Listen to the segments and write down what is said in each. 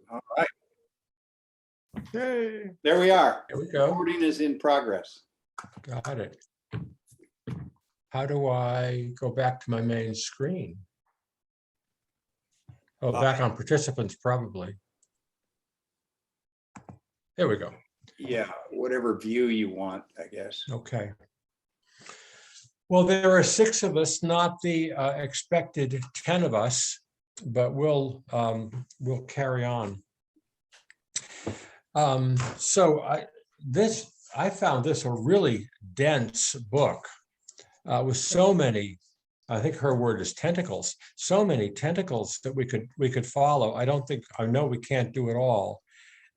All right, Yay. there we are. There we go. Recording is in progress. Got it. How do I go back to my main screen? Oh, back on participants, probably. There we go. Yeah, whatever view you want, I guess. Okay. Well, there are 6 of us, not the expected 10 of us, but we'll carry on. So I found this a really dense book with so many. I think her word is tentacles. So many tentacles that we could follow. I know we can't do it all,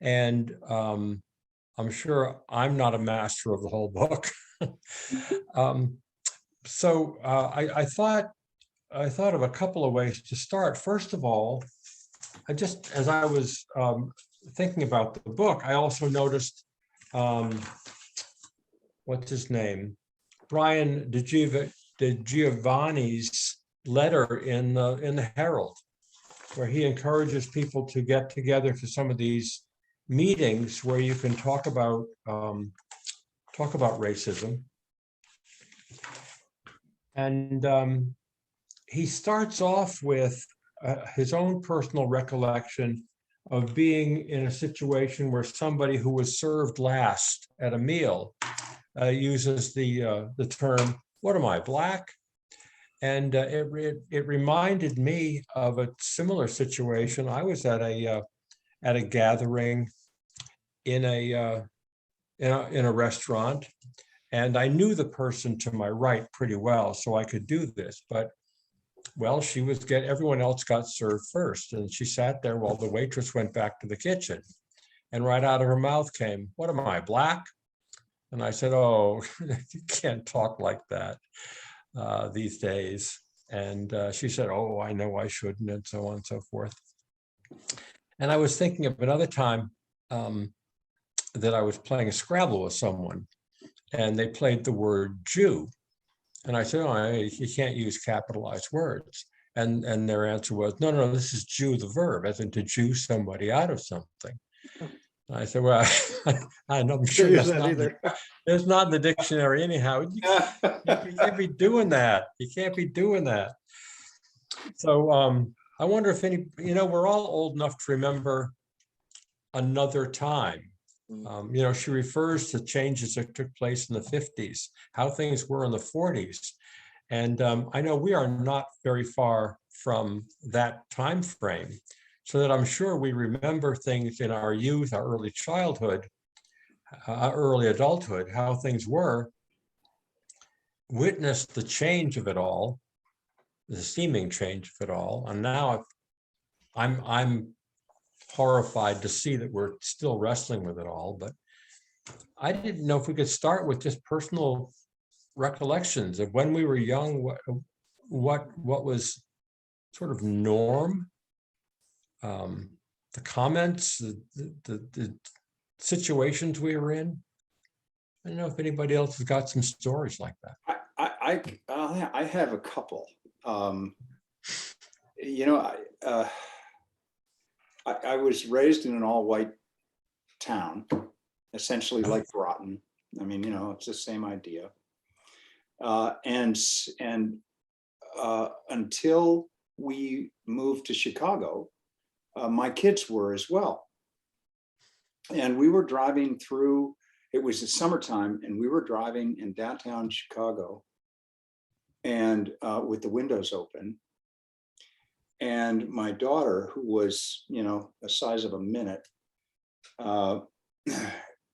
and I'm sure I'm not a master of the whole book. So I thought of a couple of ways to start. First of all, as I was thinking about the book, I also noticed what's his name, Brian De Giovanni's letter in the Herald, where he encourages people to get together to some of these meetings where you can talk about racism. And he starts off with his own personal recollection of being in a situation where somebody who was served last at a meal uses the term, "What am I, black?" And it reminded me of a similar situation. I was at a gathering in a restaurant, and I knew the person to my right pretty well, so I could do this. But well, everyone else got served first, and she sat there while the waitress went back to the kitchen. And right out of her mouth came, "What am I, black?" And I said, "Oh, you can't talk like that these days." And she said, "Oh, I know I shouldn't," and so on and so forth. And I was thinking of another time that I was playing a Scrabble with someone, and they played the word Jew. And I said, "Oh, you can't use capitalized words." And their answer was, no, this is Jew, the verb, as in to Jew somebody out of something. And I said, "Well, I'm sure that's not in the dictionary anyhow. You can't be doing that. You can't be doing that." So I wonder if we're all old enough to remember another time. She refers to changes that took place in the 50s, how things were in the 40s. And I know we are not very far from that time frame, so that I'm sure we remember things in our youth, our early childhood, early adulthood, how things were, witnessed the change of it all, the seeming change of it all. And now I'm horrified to see that we're still wrestling with it all. But I didn't know if we could start with just personal recollections of when we were young, what was sort of norm, the comments, the situations we were in. I don't know if anybody else has got some stories like that. I have a couple. I was raised in an all-white town, essentially like Groton. I mean, it's the same idea. And until we moved to Chicago, my kids were as well. And we were driving through, it was the summertime, and we were driving in downtown Chicago, and with the windows open. And my daughter, who was, the size of a minute,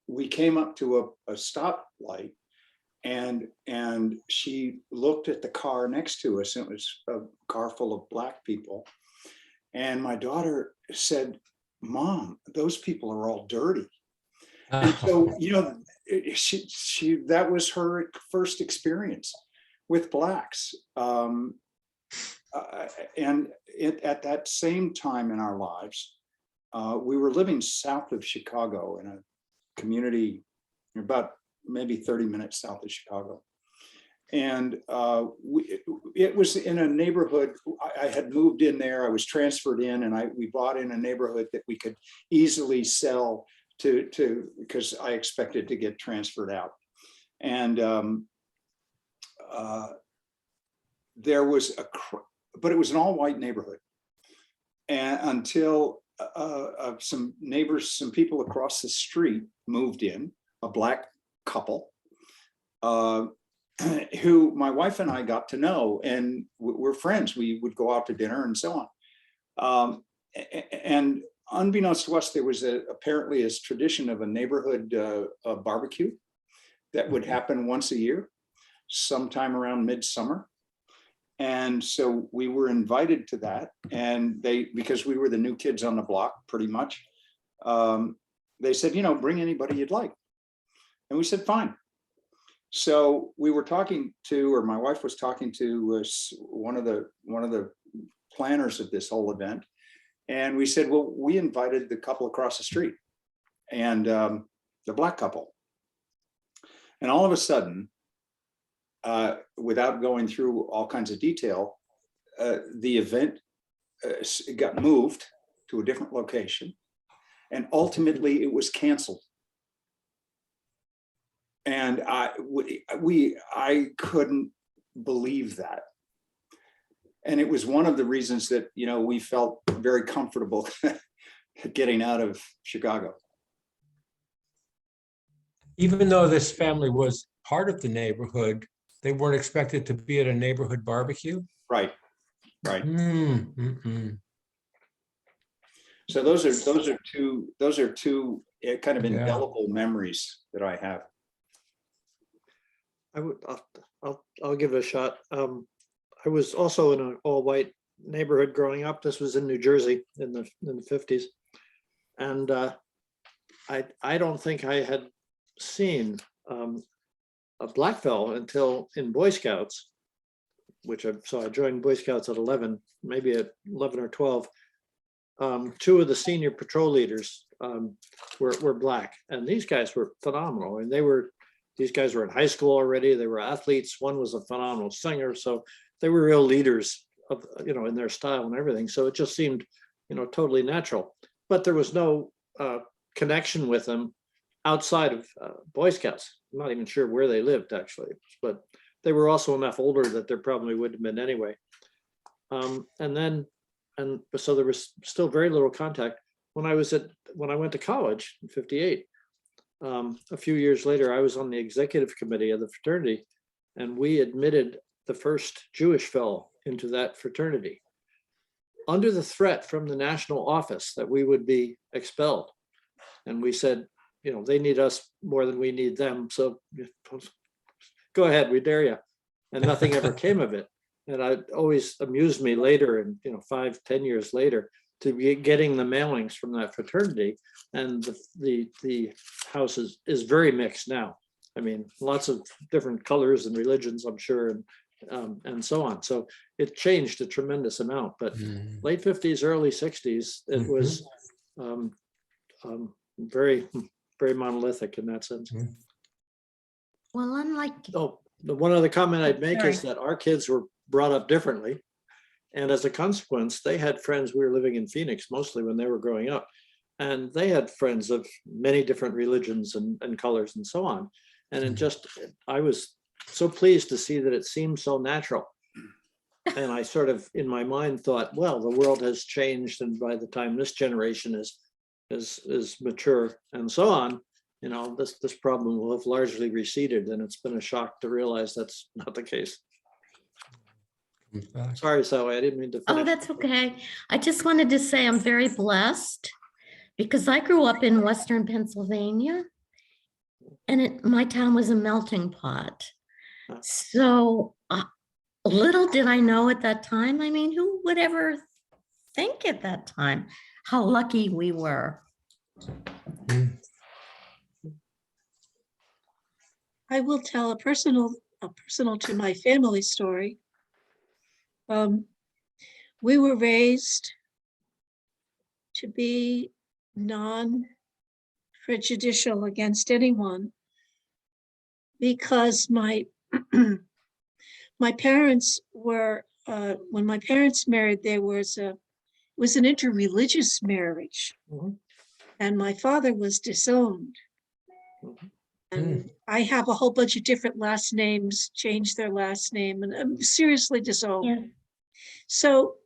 we came up to a stoplight, and she looked at the car next to us, and it was a car full of Black people. And my daughter said, "Mom, those people are all dirty." And so, she that was her first experience with Blacks. And at that same time in our lives, we were living south of Chicago in a community about maybe 30 minutes south of Chicago. And it was in a neighborhood. I had moved in there. I was transferred in, and we bought in a neighborhood that we could easily sell to because I expected to get transferred out. And there was but it was an all-white neighborhood. And until some neighbors, some people across the street moved in, a black couple, who my wife and I got to know, and we're friends. We would go out to dinner and so on. And unbeknownst to us, there was apparently a tradition of a neighborhood barbecue that would happen once a year, sometime around midsummer. And so we were invited to that, and because we were the new kids on the block, pretty much, they said, bring anybody you'd like. And we said, fine. So we were talking to, or my wife was talking to one of the planners of this whole event. And we said, well, we invited the couple across the street and the black couple. And all of a sudden, without going through all kinds of detail, the event got moved to a different location, and ultimately it was canceled. And I couldn't believe that. And it was one of the reasons that, we felt very comfortable getting out of Chicago. Even though this family was part of the neighborhood, they weren't expected to be at a neighborhood barbecue? Right. Mm-mm. So those are two kind of indelible memories that I have. I'll give it a shot. I was also in an all-white neighborhood growing up. This was in New Jersey in the 50s, and I don't think I had seen a black fellow until in Boy Scouts, so I joined Boy Scouts at 11, maybe at 11 or 12. Two of the senior patrol leaders were black, and these guys were phenomenal. And these guys were in high school already. They were athletes. One was a phenomenal singer. So they were real leaders of, in their style and everything. So it just seemed, totally natural. But there was no connection with them outside of Boy Scouts. I'm not even sure where they lived, actually. But they were also enough older that there probably would have been anyway. And so there was still very little contact. When I went to college in 58, a few years later, I was on the executive committee of the fraternity, and we admitted the first Jewish fellow into that fraternity under the threat from the national office that we would be expelled. And we said, they need us more than we need them. So go ahead, we dare you. And nothing ever came of it. And it always amused me later, and 5-10 years later, to be getting the mailings from that fraternity. And the house is very mixed now. I mean, lots of different colors and religions, I'm sure, and so on. So it changed a tremendous amount. But late 50s, early 60s, it was very, very monolithic in that sense. Well, unlike The one other comment I'd make Sorry. is that our kids were brought up differently. And as a consequence, they had friends. We were living in Phoenix mostly when they were growing up. And they had friends of many different religions and colors and so on. And I was so pleased to see that it seemed so natural. And I sort of, in my mind, thought, well, the world has changed. And by the time this generation is mature and so on, this problem will have largely receded. And it's been a shock to realize that's not the case. Sorry, Sally, I didn't mean to finish. Oh, that's okay. I just wanted to say I'm very blessed because I grew up in Western Pennsylvania, and my town was a melting pot. So little did I know at that time. I mean, who would ever think at that time how lucky we were? I will tell a personal to my family story. We were raised to be non-prejudicial against anyone because my my parents were, when my parents married, was an interreligious marriage. Mhm. And my father was disowned. Mhm. And I have a whole bunch of different last names, changed their last name, and I'm seriously disowned. Yeah. So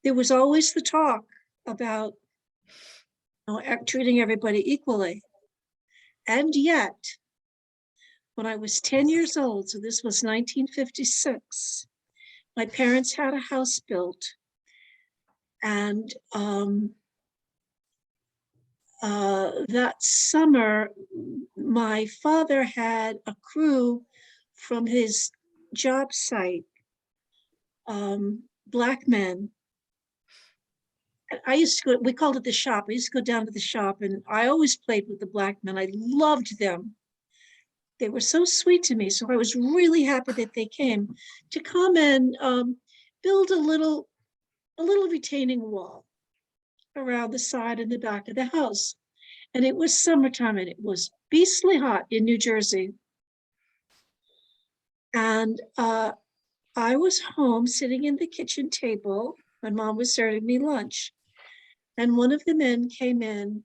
there was always the talk about treating everybody equally. And yet, when I was 10 years old, so this was 1956, my parents had a house built. And that summer, my father had a crew from his job site, Black men. And I used to go, we called it the shop. I used to go down to the shop, and I always played with the Black men. I loved them. They were so sweet to me. So I was really happy that they came to come and build a little retaining wall around the side and the back of the house. And it was summertime, and it was beastly hot in New Jersey. And I was home sitting in the kitchen table. My mom was serving me lunch. And one of the men came in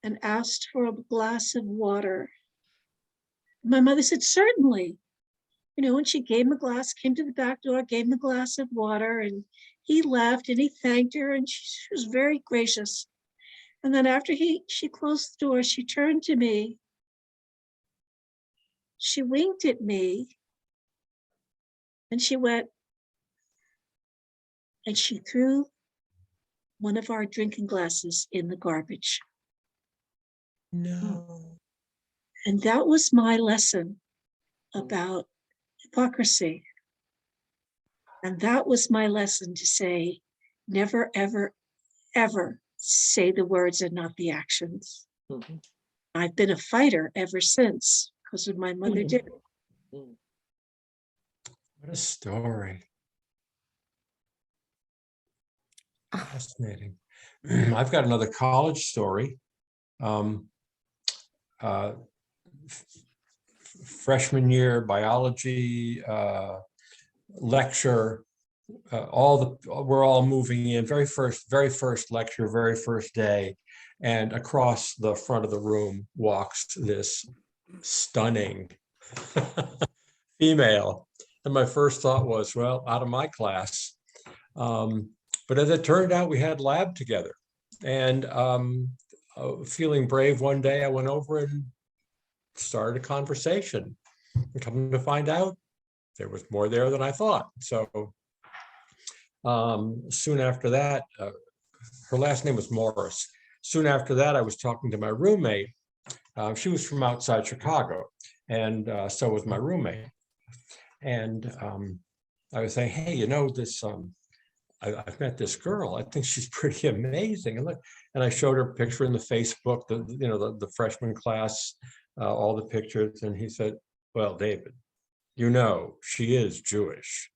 and asked for a glass of water. My mother said, certainly. And she gave him a glass, came to the back door, gave him a glass of water, and he left and he thanked her, and she was very gracious. And then after she closed the door, she turned to me. She winked at me, and she went, and she threw one of our drinking glasses in the garbage. No. And that was my lesson about hypocrisy. And that was my lesson to say, never, ever, ever say the words and not the actions. Mhm. I've been a fighter ever since because of my mother did. Mhm. What a story. Fascinating. I've got another college story. Uh, Freshman year biology lecture. We're all moving in. Very first lecture, very first day, and across the front of the room walks this stunning female. And my first thought was, well, out of my class. But as it turned out, we had lab together. And feeling brave one day, I went over and started a conversation. And coming to find out, there was more there than I thought. So soon after that, her last name was Morris. Soon after that, I was talking to my roommate. She was from outside Chicago, and so was my roommate. And I was saying, hey, this, I've met this girl. I think she's pretty amazing. And look, and I showed her a picture in the Facebook, the freshman class, all the pictures. And he said, well, David, she is Jewish.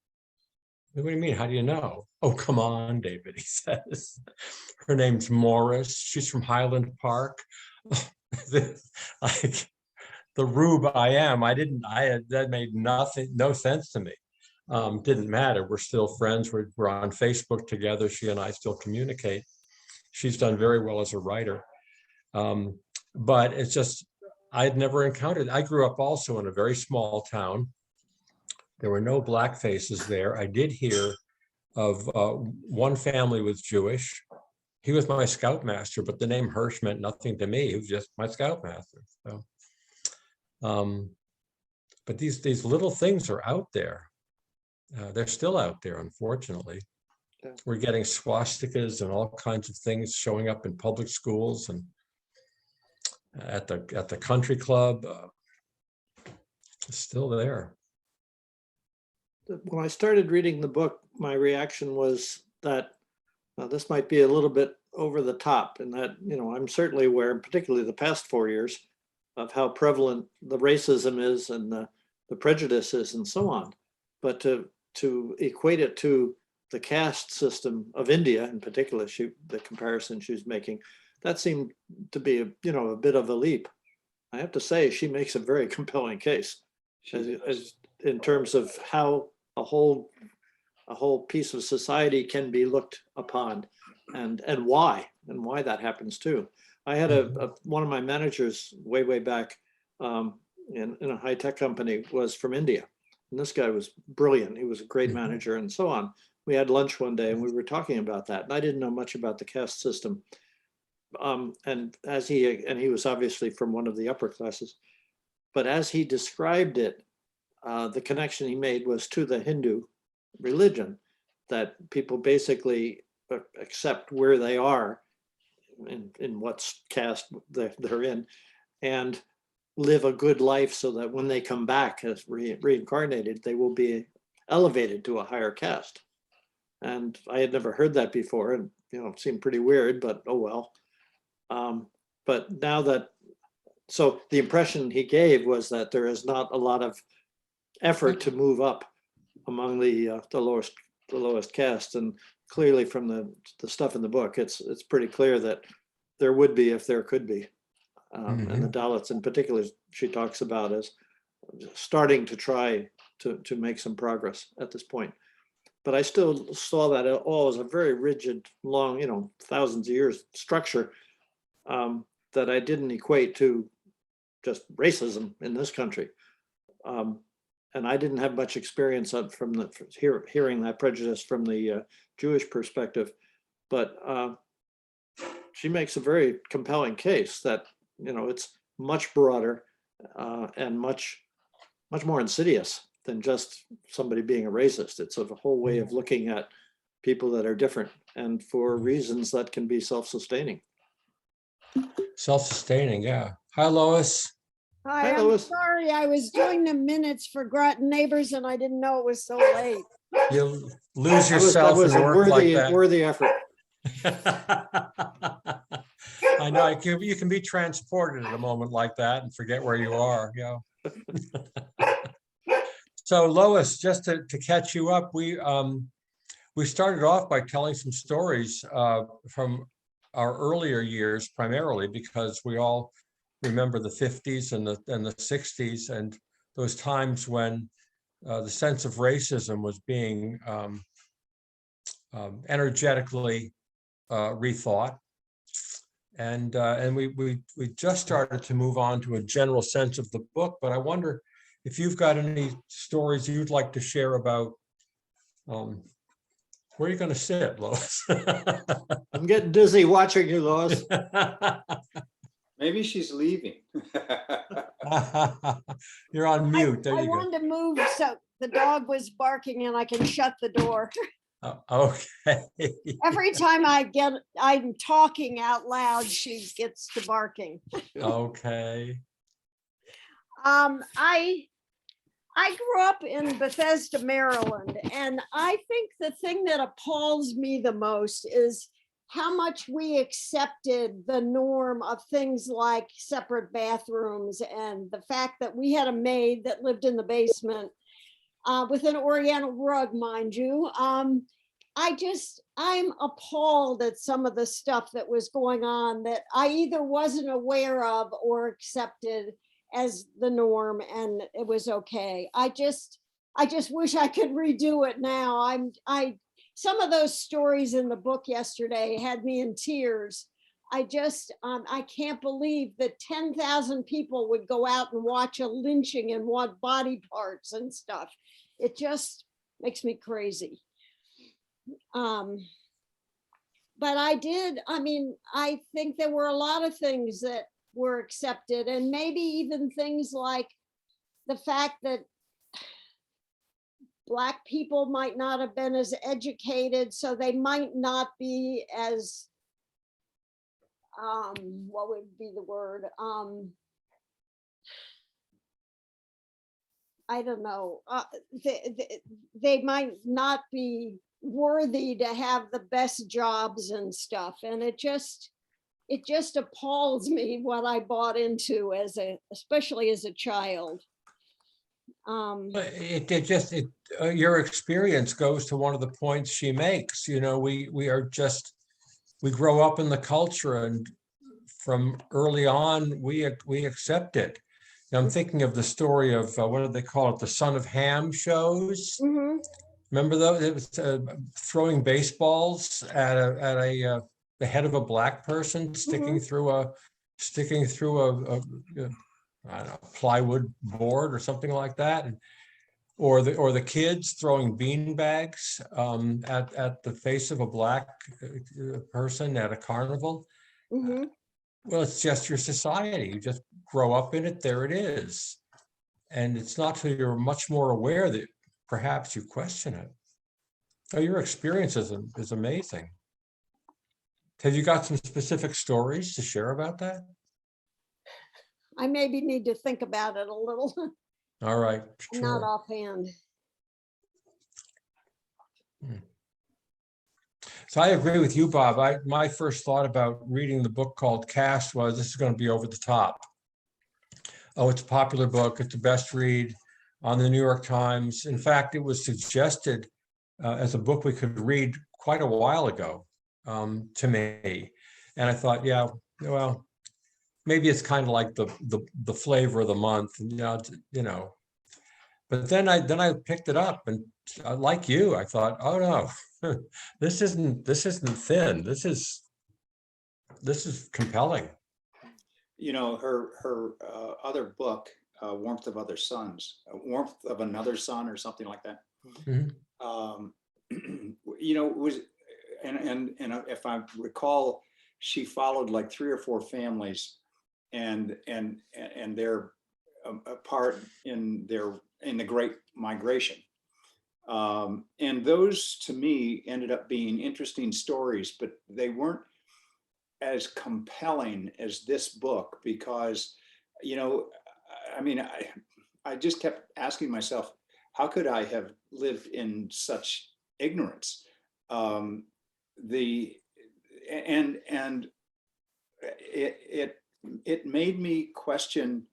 What do you mean? How do you know? Oh, come on, David, he says. Her name's Morris. She's from Highland Park. Like the rube I am, that made no sense to me. Didn't matter. We're still friends. We're on Facebook together. She and I still communicate. She's done very well as a writer. But it's just, I had never encountered. I grew up also in a very small town. There were no black faces there. I did hear of one family was Jewish. He was my scoutmaster, but the name Hirsch meant nothing to me. He was just my scoutmaster. So, but these little things are out there. They're still out there, unfortunately. Yeah. We're getting swastikas and all kinds of things showing up in public schools and at the country club. It's still there. When I started reading the book, my reaction was that this might be a little bit over the top, and that, I'm certainly aware, particularly the past 4 years, of how prevalent the racism is and the prejudices and so on. But to equate it to the caste system of India in particular, the comparison she was making, that seemed to be a bit of a leap. I have to say, she makes a very compelling case as in terms of how a whole piece of society can be looked upon, and why that happens too. I had one of my managers way back in a high tech company was from India, and this guy was brilliant. He was a great manager and so on. We had lunch one day and we were talking about that, and I didn't know much about the caste system. And he was obviously from one of the upper classes, but as he described it, the connection he made was to the Hindu religion, that people basically accept where they are in what caste they're in, and live a good life so that when they come back as reincarnated, they will be elevated to a higher caste. And I had never heard that before, and it seemed pretty weird, but oh well. But now so the impression he gave was that there is not a lot of effort to move up among the lowest caste, and clearly from the stuff in the book, it's pretty clear that there would be if there could be. And the Dalits in particular, she talks about as starting to try to make some progress at this point. But I still saw that all as a very rigid, long, thousands of years structure that I didn't equate to just racism in this country. And I didn't have much experience from hearing that prejudice from the Jewish perspective. But she makes a very compelling case that it's much broader and much more insidious than just somebody being a racist. It's a whole way of looking at people that are different, and for reasons that can be self-sustaining. Self-sustaining, yeah. Hi, Lois. Hi, Hi, I'm Lois. sorry. I was doing the minutes for Groton Neighbors and I didn't know it was so late. You lose That yourself was in a work like that. worthy effort. I know, you can be transported at a moment like that and forget where you are, So Lois, just to catch you up, we started off by telling some stories from our earlier years, primarily because we all remember the 50s and the 60s and those times when the sense of racism was being energetically rethought. And we just started to move on to a general sense of the book, but I wonder if you've got any stories you'd like to share about where are you going to sit, Lois? I'm getting dizzy watching you, Lois. Maybe she's leaving. You're on mute. There I you go. wanted to move so the dog was barking and I can shut the door. Okay. Every time I'm talking out loud, she gets to barking. Okay. I grew up in Bethesda, Maryland, and I think the thing that appalls me the most is how much we accepted the norm of things like separate bathrooms, and the fact that we had a maid that lived in the basement with an Oriental rug, mind you. I'm appalled at some of the stuff that was going on that I either wasn't aware of or accepted as the norm, and it was okay. I just wish I could redo it now. Some of those stories in the book yesterday had me in tears. I can't believe that 10,000 people would go out and watch a lynching and want body parts and stuff. It just makes me crazy. But I think there were a lot of things that were accepted, and maybe even things like the fact that Black people might not have been as educated, so they might not be as, what would be the word? I don't know. They might not be worthy to have the best jobs and stuff. And it just appalls me what I bought into especially as a child. Your experience goes to one of the points she makes. We grow up in the culture, and from early on we accept it. I'm thinking of the story of, what do they call it? The Son of Ham shows. Mhm. Remember those? It was throwing baseballs at the head of a black person, sticking through a I don't know, plywood board or something like that. Or the kids throwing bean bags at the face of a black person at a carnival. Mhm. Well, it's just your society. You just grow up in it. There it is. And it's not till you're much more aware that perhaps you question it. Oh, your experience is amazing. Have you got some specific stories to share about that? I maybe need to think about it a little, All right, not sure. offhand. So I agree with you, Bob. My first thought about reading the book called Caste was this is going to be over the top. Oh, it's a popular book. It's the best read on the New York Times. In fact, it was suggested as a book we could read quite a while ago to me. And I thought, yeah, well, maybe it's kind of like the flavor of the month, you know. But then I picked it up, and like you, I thought, oh no, this isn't thin. This is compelling. You know, her other book, Warmth of Other Suns, Warmth of Another Sun, or something like that. Mhm. You know, it was, and if I recall, she followed like 3 or 4 families, and they're apart in the Great Migration. And those to me ended up being interesting stories, but they weren't as compelling as this book because, you know, I mean, I just kept asking myself, how could I have lived in such ignorance? The and it made me question,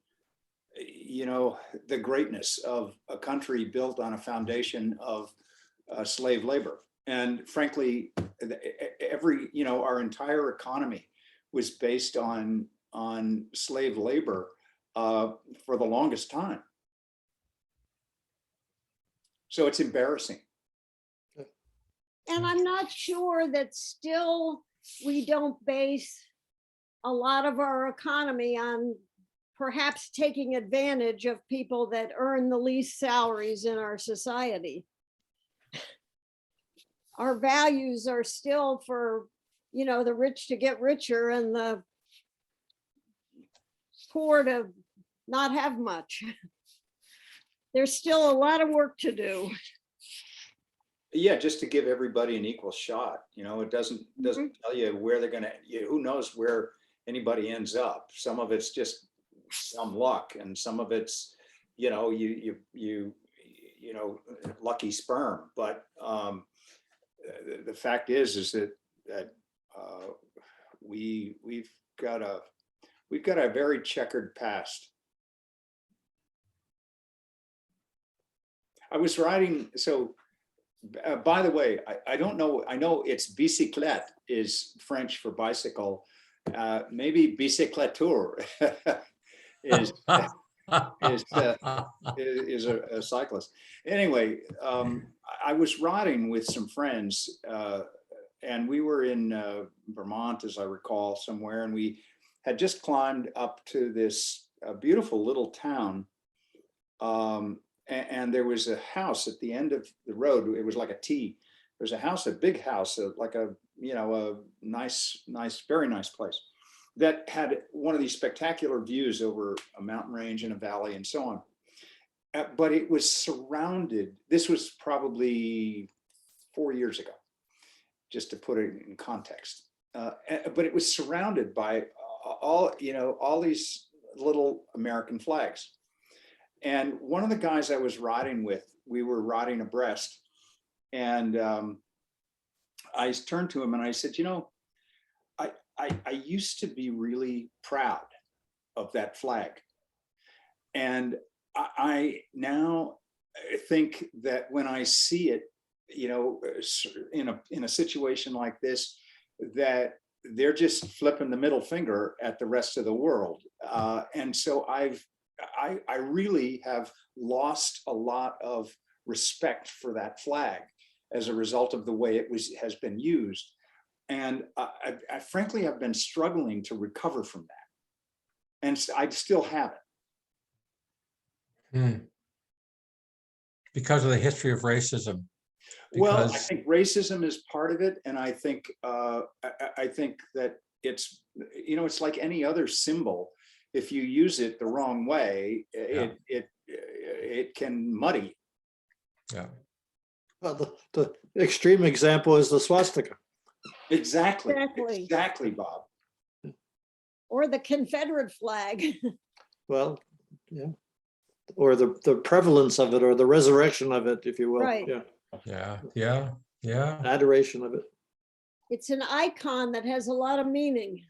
you know, the greatness of a country built on a foundation of slave labor. And frankly, you know, our entire economy was based on slave labor for the longest time. So it's embarrassing. And I'm not sure that still we don't base a lot of our economy on perhaps taking advantage of people that earn the least salaries in our society. Our values are still for, you know, the rich to get richer and the poor to not have much. There's still a lot of work to do. Yeah, just to give everybody an equal shot. You know, it doesn't tell you where they're gonna. Who knows where anybody ends up? Some of it's just some luck, and some of it's, you know, you know, lucky sperm. But the fact is that we've got a very checkered past. I was writing, so by the way, I don't know, I know it's bicyclette is French for bicycle. Maybe bicycletteur is a cyclist. Anyway, I was riding with some friends, and we were in Vermont, as I recall, somewhere, and we had just climbed up to this beautiful little town. And there was a house at the end of the road. It was like a T. There's a house, a big house, like a, you know, a nice, very nice place that had one of these spectacular views over a mountain range and a valley and so on. But it was surrounded, this was probably 4 years ago, just to put it in context. But it was surrounded by all, you know, all these little American flags. And one of the guys I was riding with, we were riding abreast, and I turned to him and I said, you know, I used to be really proud of that flag. And I now think that when I see it, you know, in a situation like this, that they're just flipping the middle finger at the rest of the world. And so I've I really have lost a lot of respect for that flag as a result of the way it has been used. And I frankly have been struggling to recover from that. And I still haven't. Hmm. Because of the history of racism. Well, I Because, think racism is part of it. And I think that it's, you know, it's like any other symbol. If you use it the wrong way, it can muddy. yeah, Well, the extreme example is the swastika. Exactly. Exactly. Exactly, Bob. Or the Confederate flag. Well, yeah. Or the prevalence of it, or the resurrection of it, if you will. Right. Yeah. yeah. Adoration of it. It's an icon that has a lot of meaning.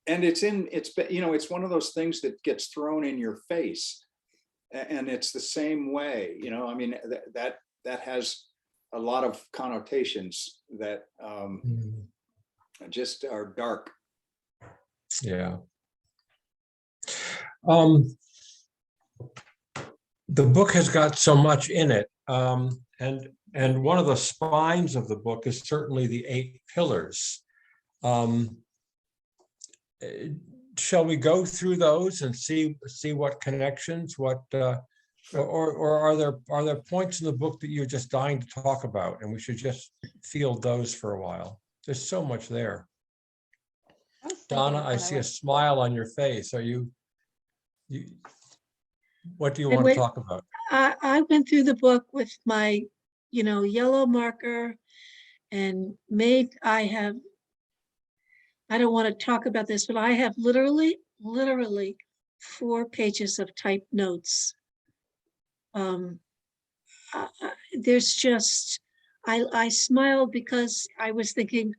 And it's you know, it's one of those things that gets thrown in your face. And it's the same way, you know, I mean, that has a lot of connotations that Mm, just are dark. yeah. The book has got so much in it. And one of the spines of the book is certainly the 8 pillars. Shall we go through those and see what connections, or are there points in the book that you're just dying to talk about, and we should just field those for a while? There's so much there. Donna, I see a smile on your face. Are you, what do you And want to wait- talk about? I went through the book with my, yellow marker and I don't want to talk about this, but I have literally 4 pages of typed notes. There's just, I smiled because I was thinking,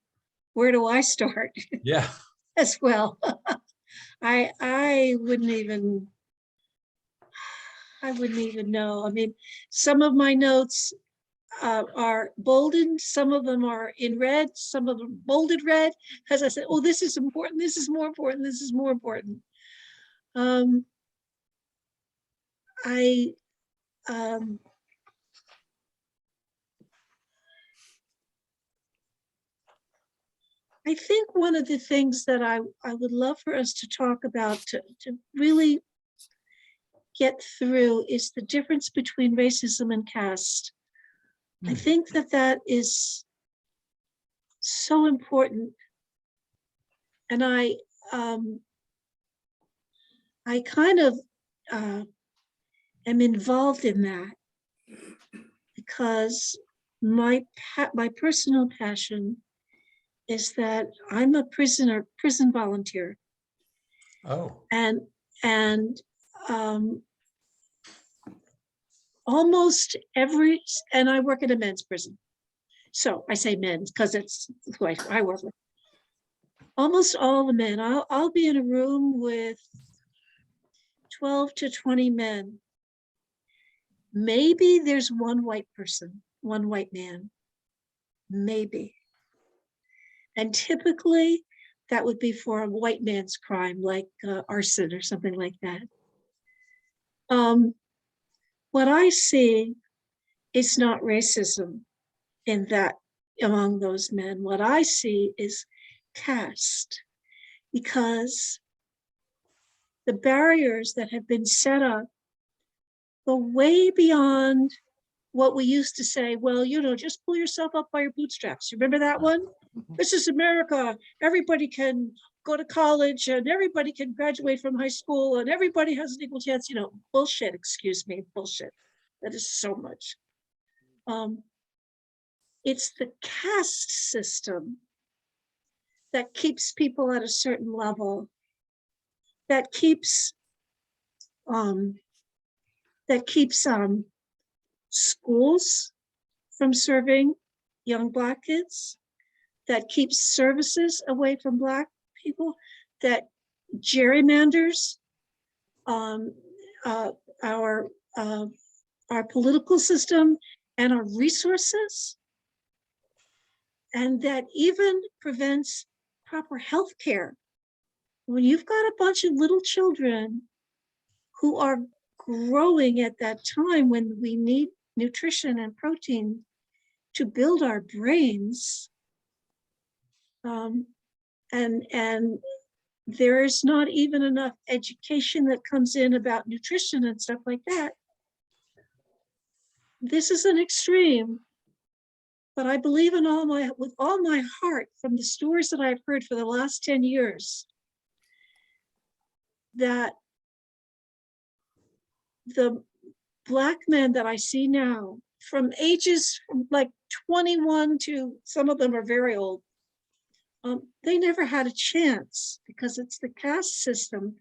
where do I start Yeah, as well? I wouldn't even know. I mean, some of my notes are boldened, some of them are in red, some of them bolded red, because I said, oh, this is important, this is more important, this is more important. I think one of the things that I would love for us to talk about to really get through is the difference between racism and caste. I think that is so important. And I kind of am involved in that because my personal passion is that I'm a prison volunteer. oh, And almost every, and I work at a men's prison. So I say men's because it's who I work with. Almost all the men, I'll be in a room with 12 to 20 men. Maybe there's one white person, one white man, maybe. And typically that would be for a white man's crime, like arson or something like that. What I see is not racism in that among those men. What I see is caste, because the barriers that have been set up go way beyond what we used to say, well, just pull yourself up by your bootstraps. You remember that one? This is America. Everybody can go to college and everybody can graduate from high school and everybody has an equal chance. Bullshit, excuse me, bullshit. That is so much. It's the caste system that keeps people at a certain level, that keeps schools from serving young Black kids, that keeps services away from Black people, that gerrymanders our political system and our resources, and that even prevents proper health care. When you've got a bunch of little children who are growing at that time when we need nutrition and protein to build our brains. And there is not even enough education that comes in about nutrition and stuff like that. This is an extreme, but I believe with all my heart, from the stories that I've heard for the last 10 years, that the Black men that I see now, from ages from like 21 to some of them are very old, they never had a chance because it's the caste system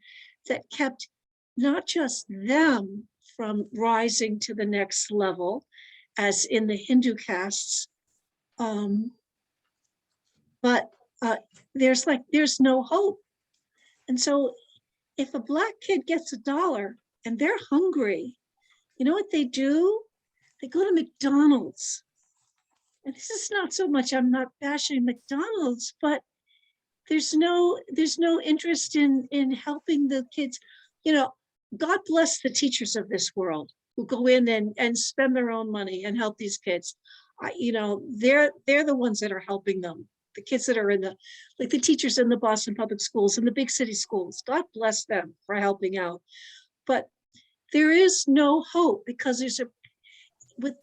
that kept not just them from rising to the next level, as in the Hindu castes, but there's no hope. And so if a Black kid gets $1 and they're hungry, you know what they do? They go to McDonald's. And this is not so much, I'm not bashing McDonald's, but there's no interest in helping the kids. You know, God bless the teachers of this world who go in and spend their own money and help these kids. They're the ones that are helping them. The kids that are like the teachers in the Boston public schools and the big city schools. God bless them for helping out. But there is no hope because with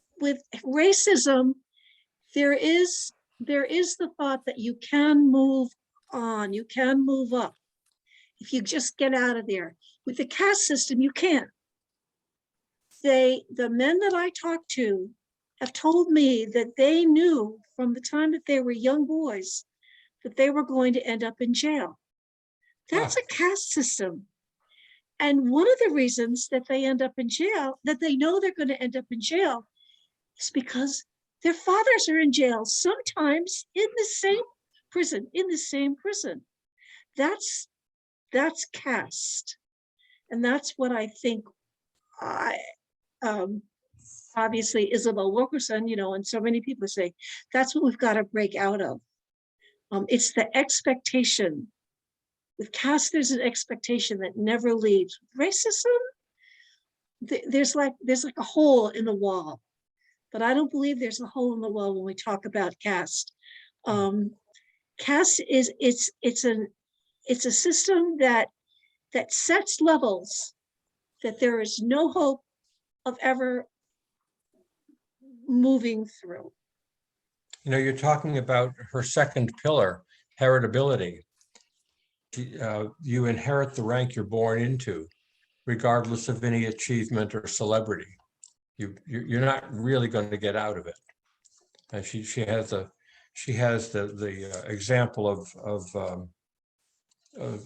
racism, there is the thought that you can move on, you can move up if you just get out of there. With the caste system, you can't. The men that I talked to have told me that they knew from the time that they were young boys that they were going to end up in jail. That's a caste system. And one of the reasons that they end up in jail, that they know they're going to end up in jail, is because their fathers are in jail, sometimes in the same prison. That's caste. And that's what I think obviously Isabel Wilkerson, and so many people say, that's what we've got to break out of. It's the expectation. With caste, there's an expectation that never leaves. Racism, there's like a hole in the wall, but I don't believe there's a hole in the wall when we talk about caste. Caste is it's a system that sets levels that there is no hope of ever moving through. You're talking about her second pillar, heritability. You inherit the rank you're born into, regardless of any achievement or celebrity. You're not really going to get out of it. And she has the example of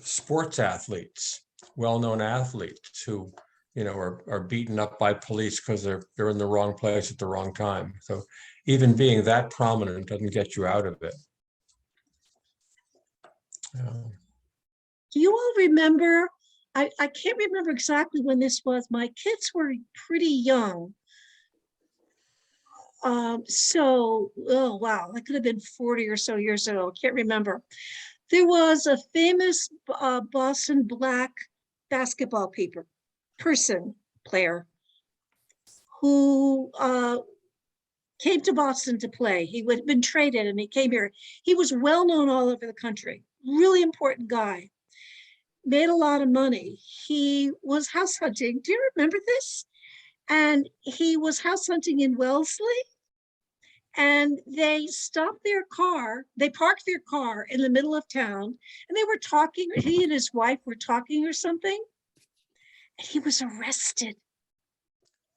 sports athletes, well-known athletes who are beaten up by police because they're in the wrong place at the wrong time. So even being that prominent doesn't get you out of it. Do you all remember? I can't remember exactly when this was. My kids were pretty young. Oh wow, that could have been 40 or so years ago. I can't remember. There was a famous Boston Black basketball player who came to Boston to play. He had been traded and he came here. He was well known all over the country. Really important guy. Made a lot of money. He was house hunting. Do you remember this? And he was house hunting in Wellesley. And they stopped their car. They parked their car in the middle of town and they were talking. He and his wife were talking or something. And he was arrested.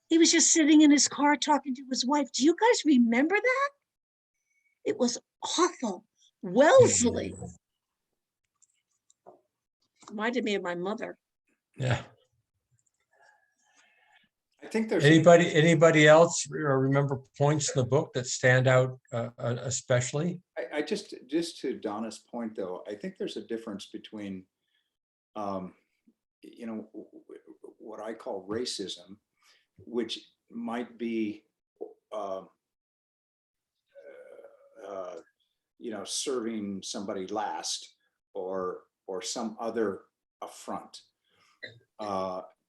He was just sitting in his car talking to his wife. Do you guys remember that? It was awful. Wellesley. Reminded me of my mother. Yeah. I think there's anybody else remember points in the book that stand out especially? I just to Donna's point though, I think there's a difference between what I call racism, which might be serving somebody last or some other affront,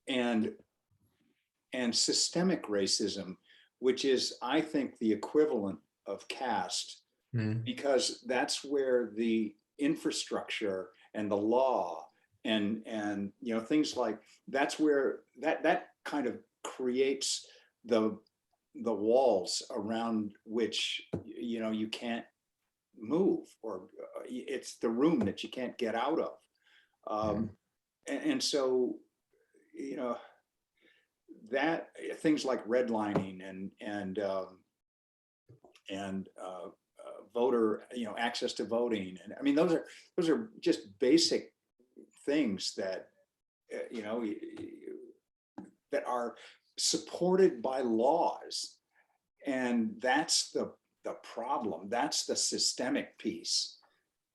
and systemic racism, which is, I think, the equivalent of caste, because that's where the infrastructure and the law and things like, that's where that kind of creates the walls around which you can't move, or it's the room that you can't get out of. And so that things like redlining and voter access to voting, and I mean those are just basic things that that are supported by laws, and that's the problem. That's the systemic piece,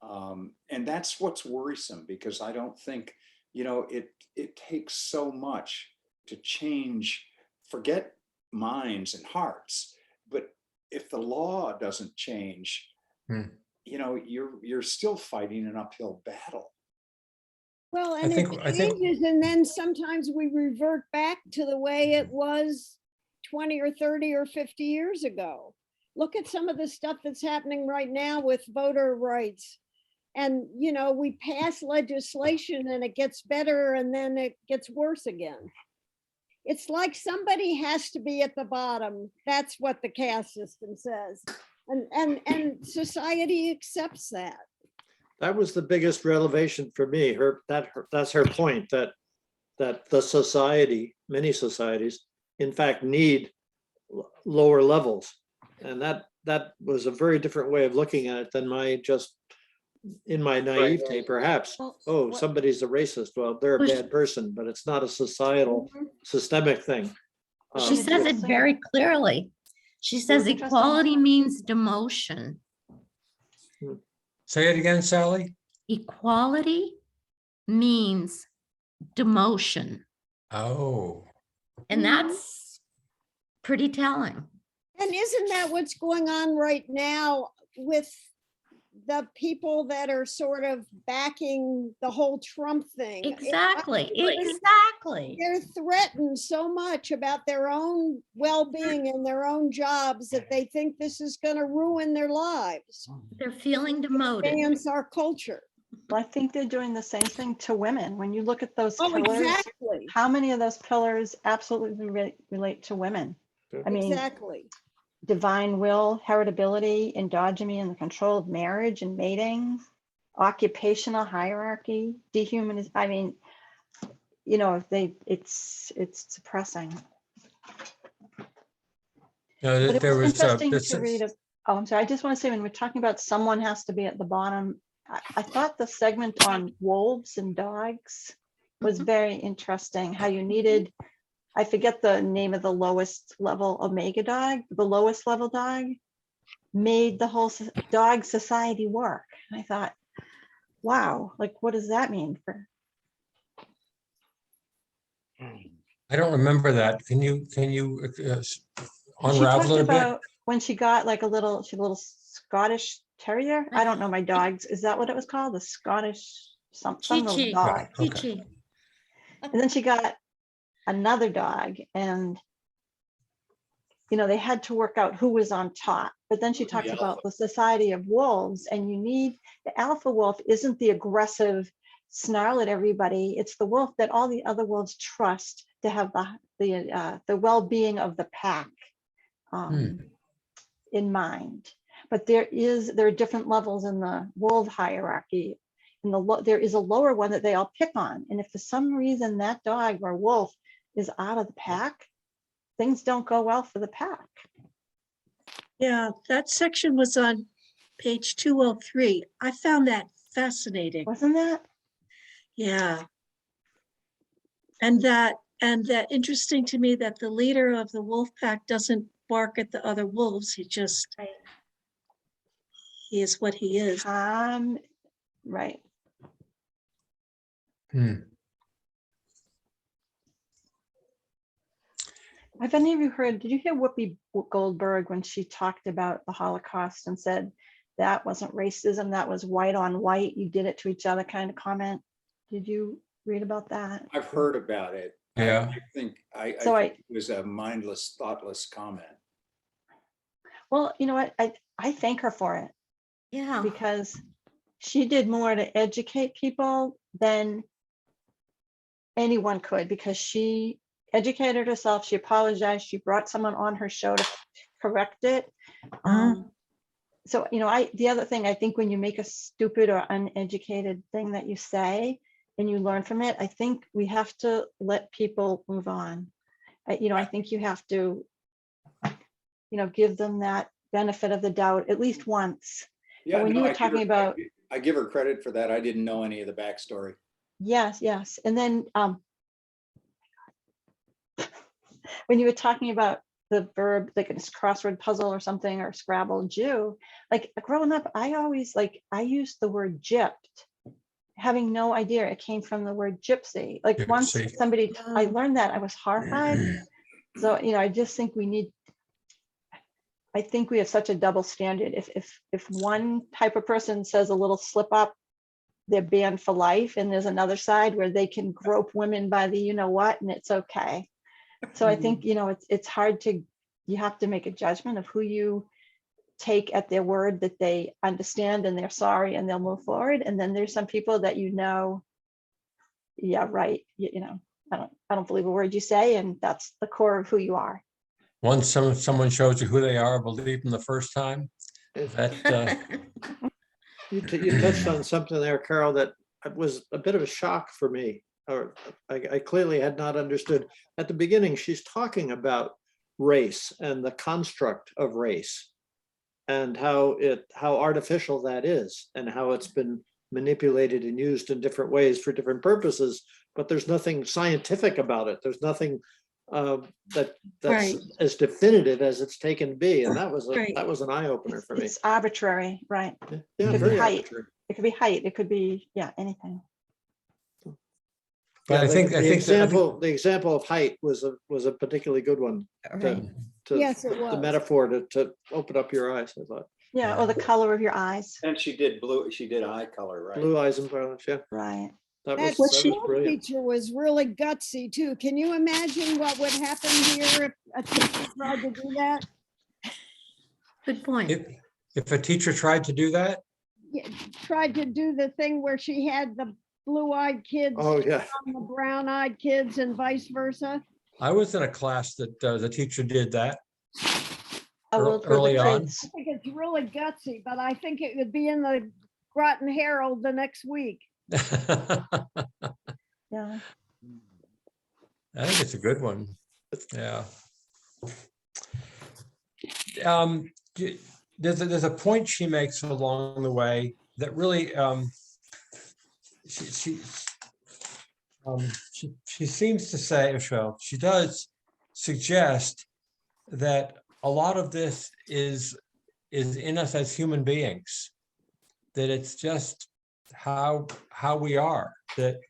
and that's what's worrisome, because I don't think it takes so much to change, forget minds and hearts, but if the law doesn't change, you're still fighting an uphill battle. Well, I and think- it I think- changes, and then sometimes we revert back to the way it was 20 or 30 or 50 years ago. Look at some of the stuff that's happening right now with voter rights. And, we pass legislation and it gets better and then it gets worse again. It's like somebody has to be at the bottom. That's what the caste system says. And society accepts that. That was the biggest revelation for me. That's her point, that the society, many societies, in fact, need lower levels. And that was a very different way of looking at it than in my naivete, perhaps. Oh, somebody's a racist. Well, they're a bad person, but it's not a societal, systemic thing. She says it very clearly. She says Interesting. equality means demotion. Say it again, Sally. Equality means demotion. Oh, And that's pretty telling. And isn't that what's going on right now with the people that are sort of backing the whole Trump thing? Exactly, It's- exactly. They're threatened so much about their own well-being and their own jobs that they think this is going to ruin their lives, They're feeling demoted. advance our culture. Well, I think they're doing the same thing to women. When you look at those Oh, pillars, exactly, how many of those pillars absolutely relate to women? I mean, exactly. divine will, heritability, endogamy, and the control of marriage and mating, occupational hierarchy, dehumanization. I mean, it's depressing. no, But it there was was interesting to read. Oh, I'm sorry. I just want to say, when we're talking about someone has to be at the bottom, I thought the segment on wolves and dogs was very interesting. How you needed, I forget the name of the lowest level omega dog, the lowest level dog made the whole dog society work. And I thought, wow, like, what does that mean for? I don't remember that. Can you She unravel talked it a bit? about when she got like a little Scottish terrier. I don't know my dogs. Is that what it was called? The Scottish some little Chi-Chi. dog. Okay. Chi-Chi. And then she got another dog, and they had to work out who was on top. But then she talks about the society of wolves, and the alpha wolf isn't the aggressive snarl at everybody. It's the wolf that all the other wolves trust to have the well-being of the pack in mind. But there are different levels in the wolf hierarchy. And there is a lower one that they all pick on. And if for some reason that dog or wolf is out of the pack, things don't go well for the pack. Yeah, that section was on page 203. I found that fascinating. Wasn't that? Yeah. And that interesting to me that the leader of the wolf pack doesn't bark at the other wolves. He is what he is. Right. Have any of you heard, did you hear Whoopi Goldberg when she talked about the Holocaust and said that wasn't racism, that was white on white, you did it to each other kind of comment? Did you read about that? I've heard about it. Yeah. I So think it was a mindless, thoughtless comment. well, you know what? I thank her for it Yeah. because she did more to educate people than anyone could, because she educated herself, she apologized, she brought someone on her show to correct it. So, you know, the other thing, I think when you make a stupid or uneducated thing that you say and you learn from it, I think we have to let people move on. You know, I think you have to, you know, give them that benefit of the doubt at least once. Yeah, when no, you were I give talking her- about- I give her credit for that. I didn't know any of the backstory. Yes, yes. And then when you were talking about the verb, like it's crossword puzzle or something, or Scrabble Jew, like growing up, I always I used the word gypped, having no idea it came from the word gypsy. Like once Gypsy. somebody, I learned that, I was horrified. So, you know, I just think I think we have such a double standard. If one type of person says a little slip up, they're banned for life. And there's another side where they can grope women by the, you know what, and it's okay. So I think, you know, it's hard to, you have to make a judgment of who you take at their word that they understand and they're sorry and they'll move forward. And then there's some people that, you know, yeah, right. You know, I don't believe a word you say, and that's the core of who you are. Once someone shows you who they are, believe them the first time. That You touched on something there, Carol, that was a bit of a shock for me. Or I clearly had not understood. At the beginning, she's talking about race and the construct of race and how artificial that is and how it's been manipulated and used in different ways for different purposes, but there's nothing scientific about it. There's nothing that's Right. as definitive as it's taken to be. And that was Right. an eye opener for me. It's arbitrary, right? Yeah, could be very height. arbitrary. It could be height, it could be, yeah, anything. But Yeah, I think the example of height was a particularly good one. Right. Yes, it The was. metaphor to open up your eyes, I thought. Yeah, or the color of your eyes, And she did blue, she did eye color, right? Blue eyes and violence, yeah. right? That That was school brilliant. teacher was really gutsy too. Can you imagine what would happen here if a teacher tried to do that? Good point. if a teacher tried to do that, Yeah, tried to do the thing where she had the blue-eyed kids Oh, yeah. on the brown-eyed kids and vice versa. I was in a class that the teacher did that. Oh, well, for early the on. kids. I think it's really gutsy, but I think it would be in the Groton Herald the next week. Yeah. I think it's a good one. Yeah. There's a point she makes along the way that really she seems to say, well, she does suggest that a lot of this is in us as human beings, that it's just how we are, that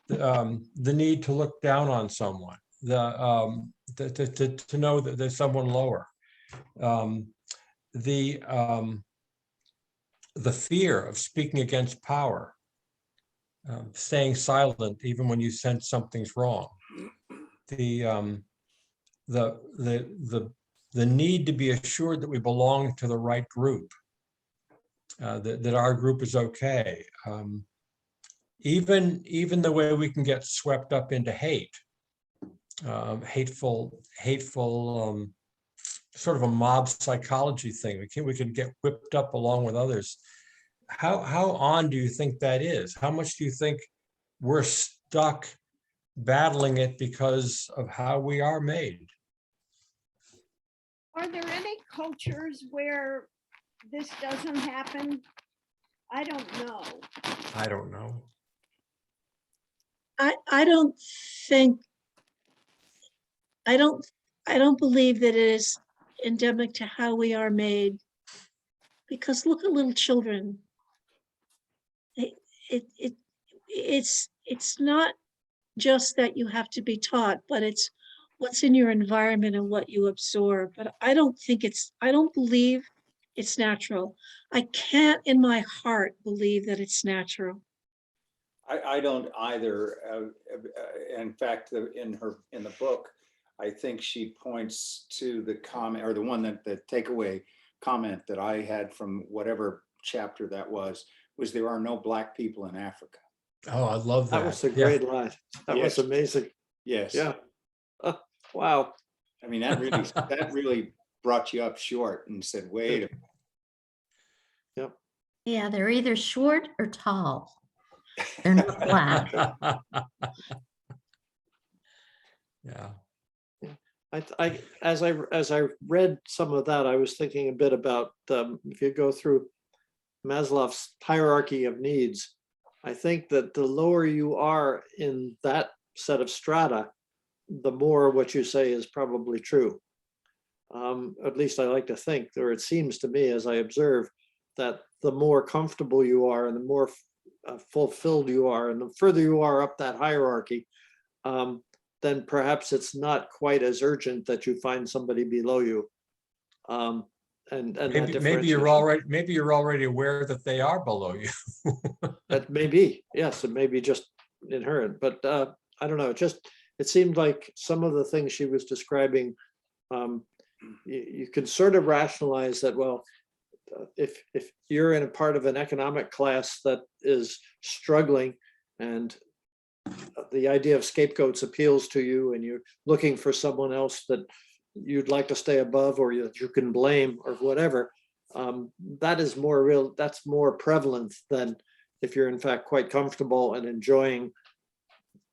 the need to look down on someone, to know that there's someone lower, the fear of speaking against power, staying silent even when you sense something's wrong, the need to be assured that we belong to the right group, that our group is okay. Even the way we can get swept up into hate, hateful, sort of a mob psychology thing. We can get whipped up along with others. How on do you think that is? How much do you think we're stuck battling it because of how we are made? Are there any cultures where this doesn't happen? I don't know. I don't know. I don't think, I don't believe that it is endemic to how we are made. Because look at little children. It's not just that you have to be taught, but it's what's in your environment and what you absorb. But I don't believe it's natural. I can't in my heart believe that it's natural. I don't either. In fact, in the book, I think she points to the comment, or the takeaway comment that I had from whatever chapter that was there are no Black people in Africa. Oh, I love that. That was a Yeah. great line. That was Yes. amazing. Yes. Yeah. Wow. I mean, that really brought you up short and said, wait a minute. Yeah, they're either short or tall. They're not black. Yeah. As I read some of that, I was thinking a bit about if you go through Maslow's hierarchy of needs, I think that the lower you are in that set of strata, the more what you say is probably true. At least I like to think, or it seems to me as I observe, that the more comfortable you are and the more fulfilled you are and the further you are up that hierarchy, then perhaps it's not quite as urgent that you find somebody below you. And that Maybe differentiation. you're already aware that they are below you. That may be, yes, it may be just inherent, but I don't know. It seemed like some of the things she was describing, you could sort of rationalize that, well, if you're in a part of an economic class that is struggling and the idea of scapegoats appeals to you and you're looking for someone else that you'd like to stay above or you can blame or whatever, that's more prevalent than if you're in fact quite comfortable and enjoying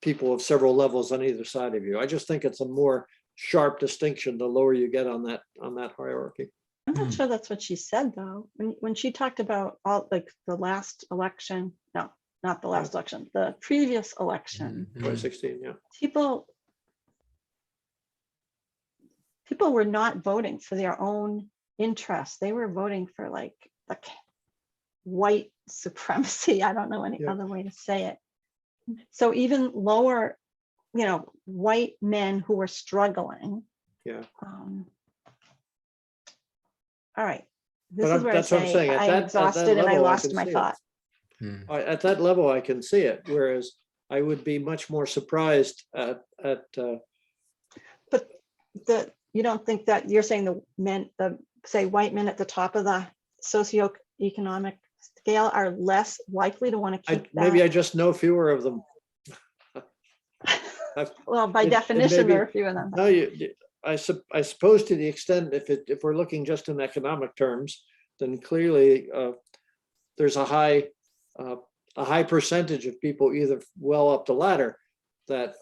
people of several levels on either side of you. I just think it's a more sharp distinction the lower you get on that hierarchy. I'm not sure that's what she said though. When she talked about all like the last election, no, not the last election, the previous election, 2016, yeah. people were not voting for their own interests. They were voting for like white supremacy. I don't know any other way to say it. So even lower, white men who were struggling. Yeah. All right. But This is where I that's what I'm say saying. I'm exhausted and I level, lost can my see it. thought. At that level, I can see it. Whereas I would be much more surprised at But you don't think that you're saying say white men at the top of the socioeconomic scale are less likely to want to keep that? maybe I just know fewer of them. Well, by it definition, may there are be- fewer of them. No, I suppose to the extent if we're looking just in economic terms, then clearly there's a high percentage of people either well up the ladder that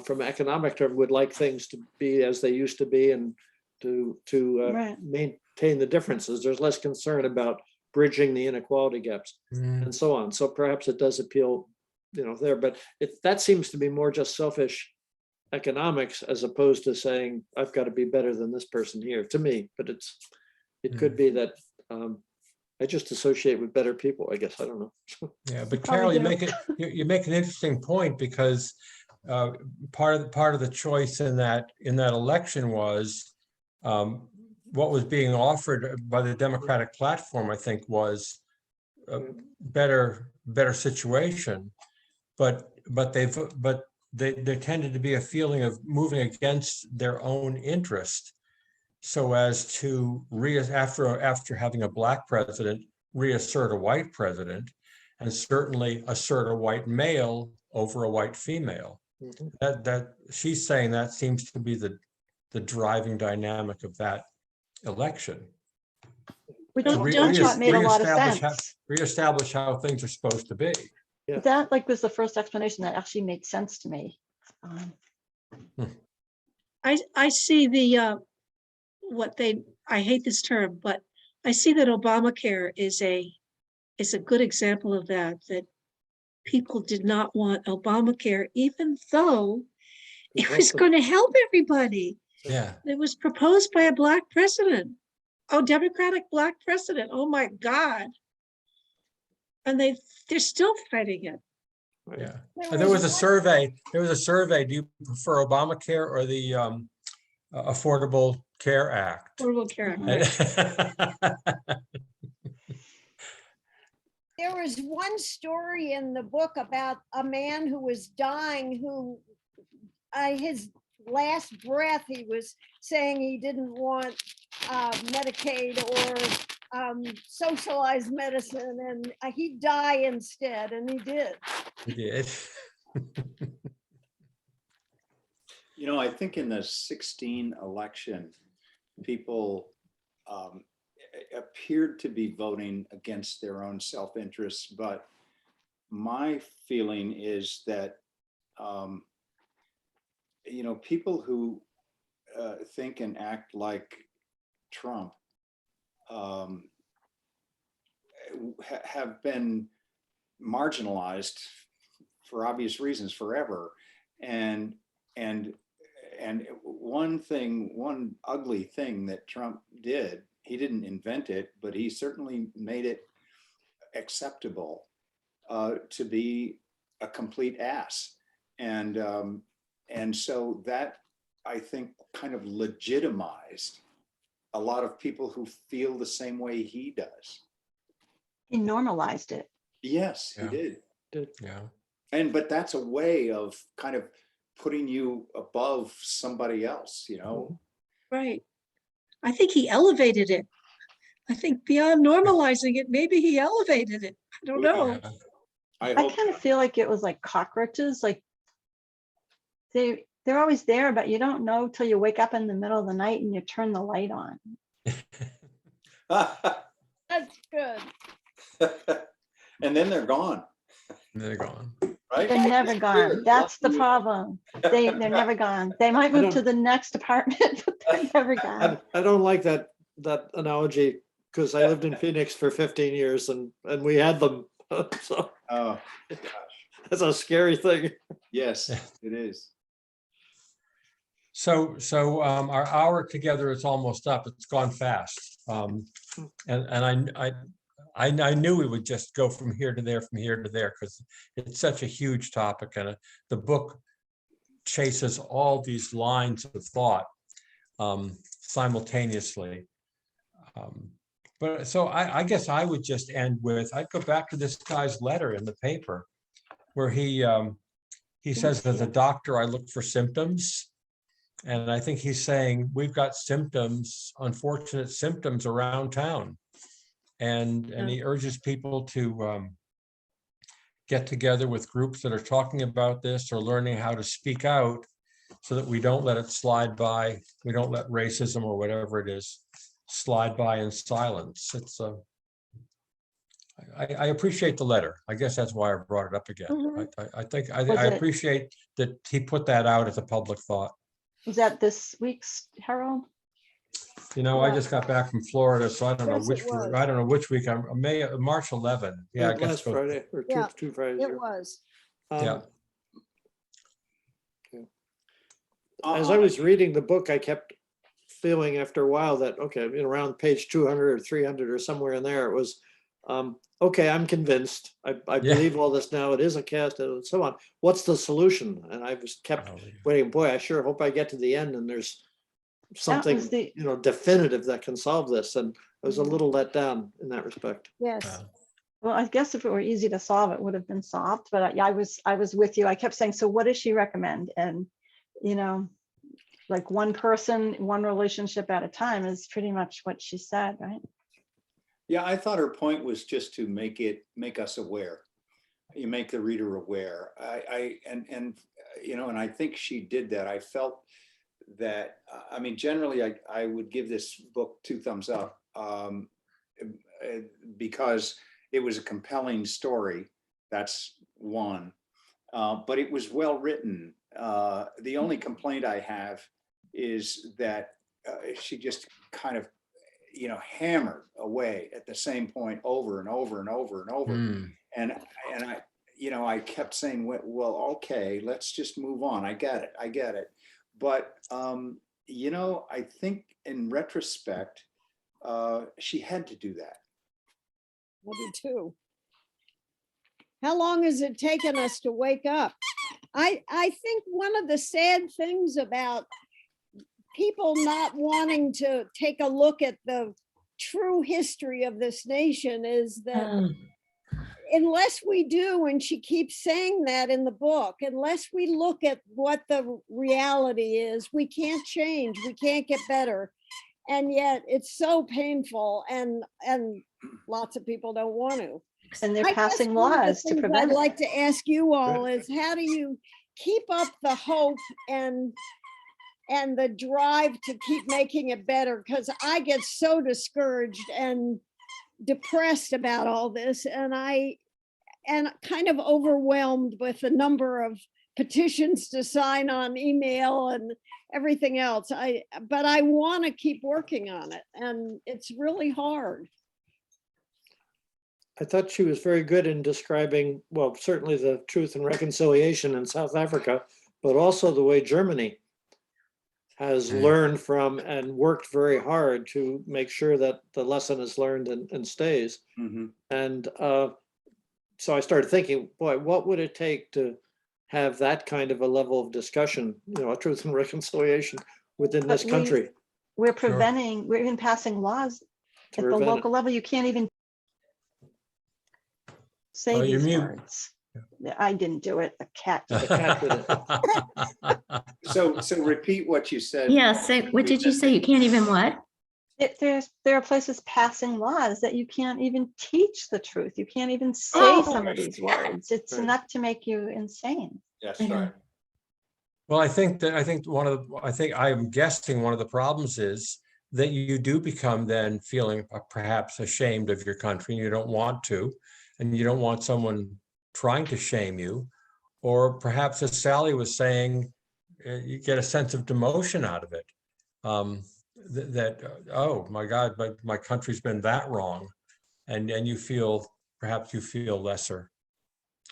from economic term would like things to be as they used to be and to Right. maintain the differences. There's less concern about bridging the inequality gaps and so on. So perhaps it does appeal, there, but that seems to be more just selfish economics as opposed to saying I've got to be better than this person here, to me. But it could be that I just associate with better people, I guess. I don't know. Yeah, but Probably Carol, do. you make an interesting point because part of the choice in that election was what was being offered by the Democratic platform, I think, was a better situation, but there tended to be a feeling of moving against their own interest, so as to after having a Black president, reassert a white president, and certainly assert a white male over a white female. That she's saying that seems to be the driving dynamic of that election. Which Don't I you- thought made a lot of sense. Reestablish how things are supposed to be. Yeah. That was the first explanation that actually made sense to me. I see I hate this term, but I see that Obamacare is a good example of that people did not want Obamacare, even though it was going to help everybody. Yeah. It was proposed by a Black president. Democratic Black president. Oh my God. And they're still fighting it. Yeah. And there was a survey. Do you prefer Obamacare or the Affordable Care Act? Affordable Care Act. Mhm. there was one story in the book about a man who was dying, who his last breath, he was saying he didn't want Medicaid or socialized medicine, and he'd die instead, and he did. He did. You know, I think in the 16 election, people appeared to be voting against their own self-interests, but my feeling is that, you know, people who think and act like Trump have been marginalized for obvious reasons forever. And one ugly thing that Trump did, he didn't invent it, but he certainly made it acceptable to be a complete ass. And so that, I think, kind of legitimized a lot of people who feel the same way he does. He normalized it. Yes, he Yeah. did. Yeah. But that's a way of kind of putting you above somebody else, you know? Right. I think he elevated it. I think beyond normalizing it, maybe he elevated it. I don't know. Yeah. I I hope. kind of feel like it was like cockroaches, like they're always there, but you don't know till you wake up in the middle of the night and you turn the light on. That's good. And then they're gone, They're gone. right? They're never It's gone. weird. That's the problem. They're never gone. They might move don't- to the next apartment, but they're never gone. I don't like that analogy, because I lived in Phoenix for 15 years and we had them. So Oh, that's a scary thing. yes, it is. So our hour together is almost up. It's gone fast. And I knew we would just go from here to there, because it's such a huge topic, and the book chases all these lines of thought simultaneously. But so I guess I would just end with, I'd go back to this guy's letter in the paper where he says, as a doctor, I look for symptoms. And I think he's saying we've got symptoms, unfortunate symptoms around town. And he urges people to get together with groups that are talking about this or learning how to speak out so that we don't let it slide by. We don't let racism or whatever it is slide by in silence. It's I appreciate the letter. I guess that's why I brought it up again. Mhm. I think Was I it- appreciate that he put that out as a public thought. Was that this week's Herald? You know, I Yeah. just got back from Florida, so I don't know Yes, it which, was. I don't know which week, I'm March 11. Yeah, I guess. Last so. Friday or Yeah, two Fridays. It ago. was. Yeah. As I was reading the book, I kept feeling after a while that, okay, around page 200 or 300 or somewhere in there, it was, okay, I'm convinced. I Yeah. believe all this now. It is a caste and so on. What's the solution? And I was kept Oh, waiting. Boy, I sure hope I get to the end and there's something, was the- definitive that can solve this. And I was a little let down in that respect. Yes. yeah. Well, I guess if it were easy to solve, it would have been solved, but I was with you. I kept saying, so what does she recommend? And, like one person, one relationship at a time is pretty much what she said, right? Yeah, I thought her point was just to make us aware. You make the reader aware. And I think she did that. I felt that, I mean, generally I would give this book 2 thumbs up because it was a compelling story. That's one, but it was well written. The only complaint I have is that she just kind of, hammered away at the same point over and over and over and over. Hmm. And I kept saying, well, okay, let's just move on. I get it. But, I think in retrospect, she had to do that. I do too. How long has it taken us to wake up? I think one of the sad things about people not wanting to take a look at the true history of this nation is that unless we do, and she keeps saying that in the book, unless we look at what the reality is, we can't change, we can't get better. And yet it's so painful, and lots of people don't want to. And they're I guess passing one of the laws to things prevent I'd it. like to ask you all is, how do you keep up the hope and the drive to keep making it better? Because I get so discouraged and depressed about all this, and kind of overwhelmed with the number of petitions to sign on email and everything else. But I want to keep working on it, and it's really hard. I thought she was very good in describing, well, certainly the Truth and Reconciliation in South Africa, but also the way Germany has learned from and worked very hard to make sure that the lesson is learned and stays. Mhm. And so I started thinking, boy, what would it take to have that kind of a level of discussion, a Truth and Reconciliation within this But country? We're preventing, we're even passing laws to at the prevent it? local level. You can't even say Oh, you're these mute. words. I didn't do it. The cat did it. So repeat what you said. Yeah, say, what did you say? You can't even what? There are places passing laws that you can't even teach the truth. You can't even say Oh. some of these words. It's Right. enough to make you insane. That's Yeah. right. Well, I think I'm guessing one of the problems is that you do become then feeling perhaps ashamed of your country, and you don't want to, and you don't want someone trying to shame you, or perhaps, as Sally was saying, you get a sense of demotion out of it. Oh my God, my country's been that wrong, and you feel, perhaps you feel lesser.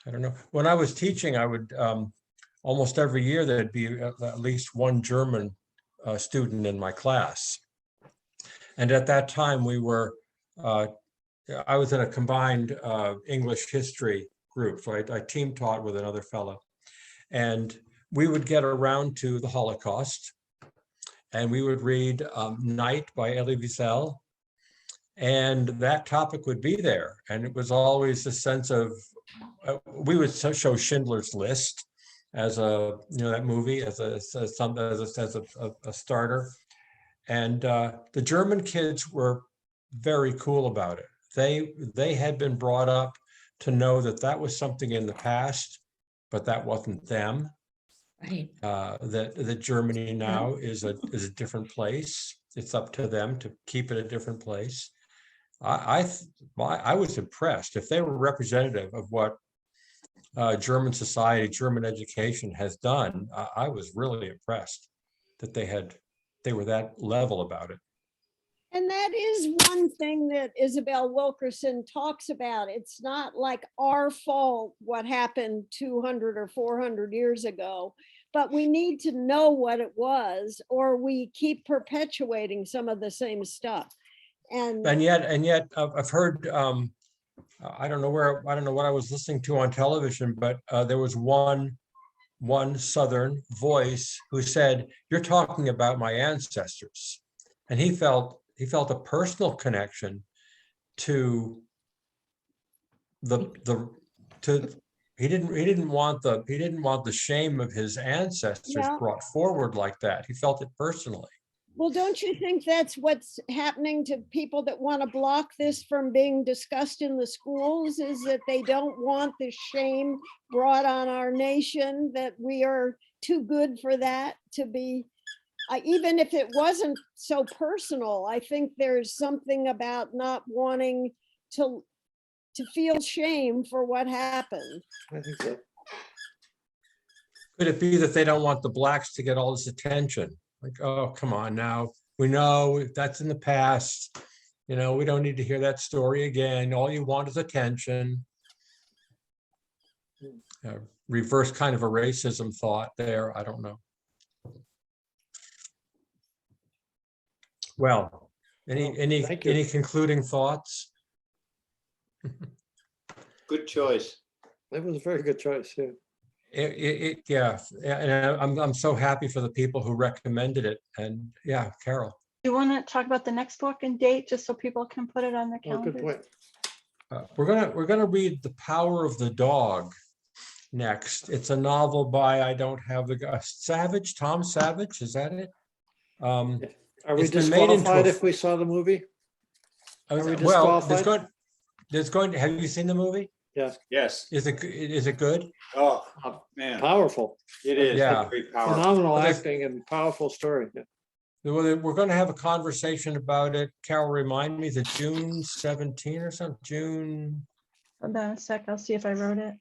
I don't know. When I was teaching, I would almost every year there'd be at least one German student in my class, and at that time I was in a combined English history group, so I team taught with another fellow, and we would get around to the Holocaust, and we would read Night by Elie Wiesel, and that topic would be there, and it was always a sense of we would show Schindler's List as that movie as a starter, and the German kids were very cool about it. They had been brought up to know that was something in the past, but that wasn't them. Right. That Germany now is a different place. It's up to them to keep it a different place. I was impressed. If they were representative of what German society, German education has done, I was really impressed that they were that level about it. And that is one thing that Isabel Wilkerson talks about. It's not like our fault what happened 200 or 400 years ago, but we need to know what it was, or we keep perpetuating some of the same stuff. And yet I've heard, I don't know what I was listening to on television, but there was one Southern voice who said, "You're talking about my ancestors," and he felt a personal connection to he didn't want the shame of his ancestors Yeah. brought forward like that. He felt it personally. well, don't you think that's what's happening to people that want to block this from being discussed in the schools, is that they don't want the shame brought on our nation, that we are too good for that to be, even if it wasn't so personal, I think there's something about not wanting to feel shame for what happened. I think so. Could it be that they don't want the blacks to get all this attention? Like, oh, come on now. We know that's in the past. We don't need to hear that story again. All you want is attention. Reverse kind of a racism thought there. I don't know. Well, any thank you. any concluding thoughts? Good choice. That was a very good choice, yeah. Yeah, and I'm so happy for the people who recommended it. And yeah, Carol. Do you want to talk about the next book and date, just so people can put it on their Oh, good calendar? point. We're gonna read The Power of the Dog next. It's a novel by, I don't have the guy, Savage, Tom Savage, is that it? Are we It's been made into disqualified a- if we saw the movie? Are we Well, disqualified? have you seen the movie? Yes. Is it good? Oh, man, Powerful, it is. Yeah. Very powerful. phenomenal Well, there's- acting and powerful story. Yeah. Well, we're gonna have a conversation about it. Carol, remind me, the June 17 or something, June, Hold on a sec, I'll see if I wrote it.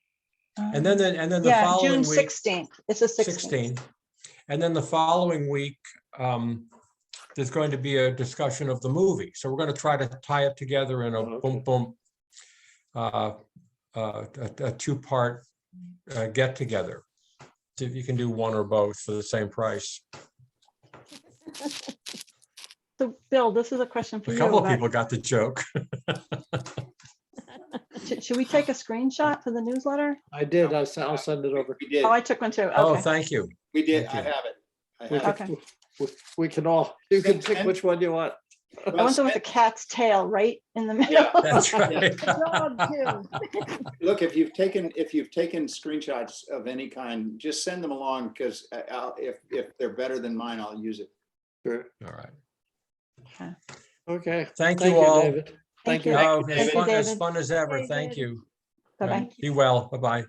and then the Yeah, following June week. 16th. It's the 16th. 16. And then the following week, there's going to be a discussion of the movie. So we're going to try to tie it together in a Okay. boom, a two-part get together. See if you can do one or both for the same price. So Bill, this is a question for A you. couple of about- people got the joke. Should we take a screenshot for the newsletter? I did, I'll send it over. We did, Oh, I took one too. Oh, Okay. thank you. we did. thank I you. have it. I We have it. can, we can all, you can pick which one you want. I want the one with the cat's tail right in the middle. Yeah. That's right. Dog too. Look, if you've taken screenshots of any kind, just send them along, because if they're better than mine, I'll use it. Sure. All right. Okay. Thank you all. David. Thank you. Thank Oh, Thank you, as David. fun as ever. Hey, Thank David. you. Bye-bye. Be well. Bye-bye.